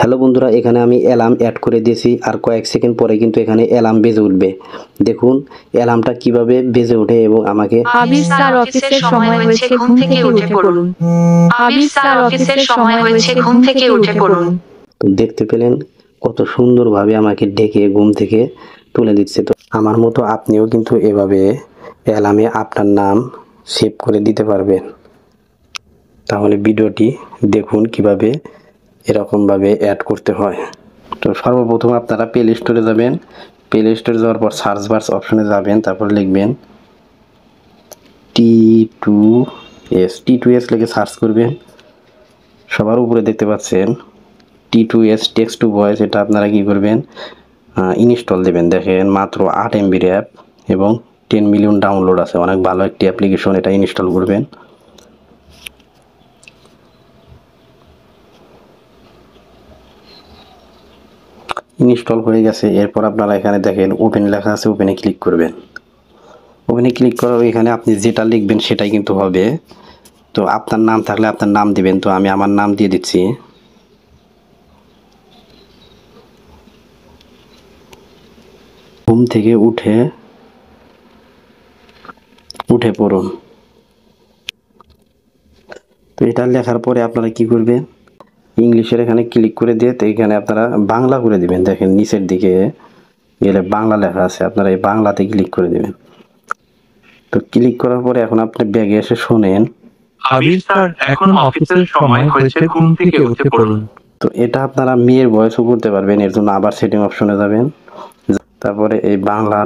Hello বন্ধুরা, এখানে আমি অ্যালার্ম অ্যাড করে দিয়েছি আর কয়েক সেকেন্ড পরে কিন্তু এখানে অ্যালার্ম বেজে উঠবে। দেখুন অ্যালার্মটা কিভাবে বেজে ওঠে এবং আমাকে আবির স্যার অফিসের সময় হয়েছে, ঘুম থেকে উঠে পড়ুন। আবির স্যার অফিসের সময় হয়েছে, ঘুম থেকে উঠে পড়ুন। তো দেখতে পেলেন কত সুন্দরভাবে আমাকে ডেকে ঘুম থেকে তুলে দিচ্ছে। তো আমার মতো আপনিও কিন্তু এভাবে অ্যালার্মে আপনার নাম সেভ করে দিতে পারবেন। তাহলে ভিডিওটি দেখুন কিভাবে এরকমভাবে অ্যাড করতে হয়। তো সর্বপ্রথম আপনারা প্লে স্টোরে যাবেন। প্লে স্টোরে যাওয়ার পর সার্চ বার্স অপশনে যাবেন, তারপর লিখবেন T2S লিখে সার্চ করবেন। সবার উপরে দেখতে পাচ্ছেন T2S টেক্সট টু ভয়েস। এটা আপনারা কি করবেন, ইনস্টল দেবেন। দেখেন মাত্র 8 MBর অ্যাপ এবং 10 মিলিয়ন ডাউনলোড আছে, অনেক ভালো একটি অ্যাপ্লিকেশন। এটা ইনস্টল করবেন। ইনস্টল হয়ে গেছে। এরপর আপনারা এখানে দেখেন ওপেন লেখা আছে, ওপেনে ক্লিক করবেন। ওপেনে ক্লিক করার এখানে আপনি যেটা লিখবেন সেটাই কিন্তু হবে। তো আপনার নাম থাকলে আপনার নাম দিবেন। তো আমি আমার নাম দিয়ে দিচ্ছি। ঘুম থেকে উঠে পড়ুন। তো এটা লেখার পরে আপনারা কি করবেন, ইংলিশের এখানে ক্লিক করে দিয়ে তো এখানে আপনারা বাংলা করে দিবেন। দেখেন নিচের দিকে গেলে বাংলা লেখা আছে, আপনারা এই বাংলাতে ক্লিক করে দিবেন। তো ক্লিক করার পরে এখন আপনি ব্যাগে এসে শোনেন, আবির স্যার এখন অফিসের সময় হয়েছে, ঘুম থেকে উঠে পড়ুন। তো এটা আপনারা মেয়ের ভয়েসও করতে পারবেন। এর জন্য আবার সেটিং অপশনে যাবেন, তারপরে এই বাংলা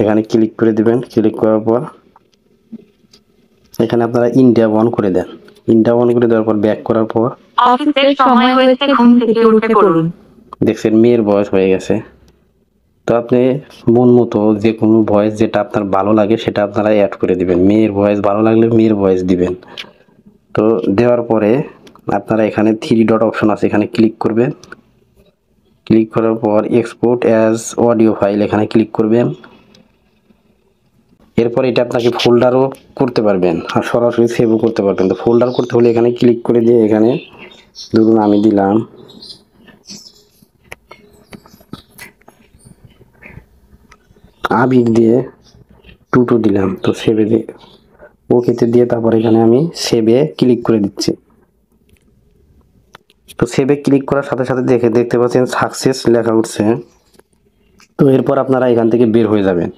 এখানে ক্লিক করে দিবেন। ক্লিক করার পর এখানে আপনারা ইন্ডিয়া অন করে দেন। ইন্ডিয়া অন করে দেওয়ার পর ব্যাক করার পর অফিসের সময় হয়েছে, ঘুম থেকে উঠে পড়ুন। দেখছেন মেয়ের ভয়েস হয়ে গেছে। তো আপনি মন মতো যে কোনো ভয়েস যেটা আপনার ভালো লাগে সেটা আপনারা অ্যাড করে দিবেন। মেয়ের ভয়েস ভালো লাগলে মেয়ের ভয়েস দিবেন। তো দেওয়ার পরে আপনারা এখানে 3 ডট অপশন আছে, এখানে ক্লিক করবেন। ক্লিক করার পর এক্সপোর্ট অ্যাজ অডিও ফাইল এখানে ক্লিক করবেন। এরপর এটা আপনাকে ফোল্ডারও করতে পারবেন আর সরাসরি সেভও করতে পারবেন। তো ফোল্ডার করতে হলে এখানে ক্লিক করে দিয়ে এখানে ধরুন আমি দিলাম আবির দিয়ে টুটু দিলাম। তো সেভে দিয়ে ওকেতে দিয়ে তারপর এখানে আমি সেভে ক্লিক করে দিচ্ছি। তো সেভে ক্লিক করার সাথে সাথে দেখতে পাচ্ছেন সাকসেস লেখা উঠছে। তো এরপর আপনারা এখান থেকে বের হয়ে যাবেন।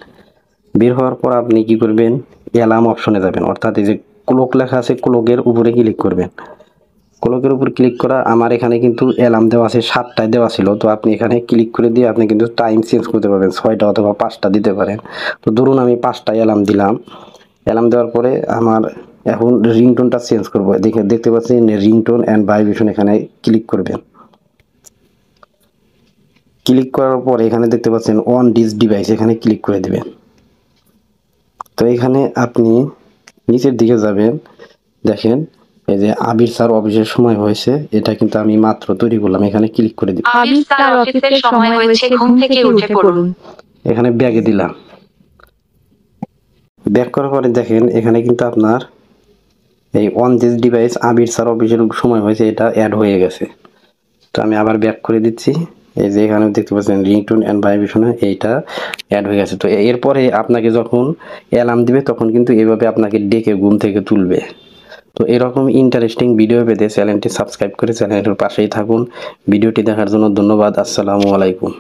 বের হওয়ার পর আপনি কি করবেন, অ্যালার্ম অপশনে যাবেন, অর্থাৎ এই যে ক্লক লেখা আছে ক্লকের উপরে ক্লিক করবেন। ক্লকের উপর ক্লিক করা আমার এখানে কিন্তু অ্যালার্ম দেওয়া আছে 7টায় দেওয়া ছিল। তো আপনি এখানে ক্লিক করে দিয়ে আপনি কিন্তু টাইম চেঞ্জ করতে পারবেন, 6টা অথবা 5টা দিতে পারেন। তো ধরুন আমি 5টায় অ্যালার্ম দিলাম। অ্যালার্ম দেওয়ার পরে আমার এখন রিংটোনটা চেঞ্জ করবো। দেখতে পাচ্ছেন রিংটোন অ্যান্ড ভাইব্রেশন, এখানে ক্লিক করবেন। ক্লিক করার পর এখানে দেখতে পাচ্ছেন অন দিস ডিভাইস, এখানে ক্লিক করে দিবেন। তো এখানে আপনি নিচের দিকে যাবেন, দেখেন এই যে আবির স্যার অফিসের সময় হয়েছে, এটা কিন্তু আমি মাত্র তৈরি করলাম। এখানে ক্লিক করে দিই। আবির স্যার অফিসের সময় হয়েছে, ঘুম থেকে উঠে পড়ুন। এখানে ব্যাগে দিলাম। ব্যাক করার পরে দেখেন এখানে কিন্তু আপনার এই on this device Abir sir অফিসের সময় হয়েছে এটা অ্যাড হয়ে গেছে। তো আমি আবার ব্যাক করে দিচ্ছি। এই যে এখানে দেখতে পাচ্ছেন রিংটোন অ্যান্ড ভাইব্রেশন, এইটা অ্যাড হয়ে গেছে। তো এরপরে আপনাকে যখন অ্যালার্ম দিবে তখন কিন্তু এভাবে আপনাকে ডেকে ঘুম থেকে তুলবে। তো এরকম ইন্টারেস্টিং ভিডিও পেতে চ্যানেলটি সাবস্ক্রাইব করে চ্যানেলের পাশেই থাকুন। ভিডিওটি দেখার জন্য ধন্যবাদ। আসসালামু আলাইকুম।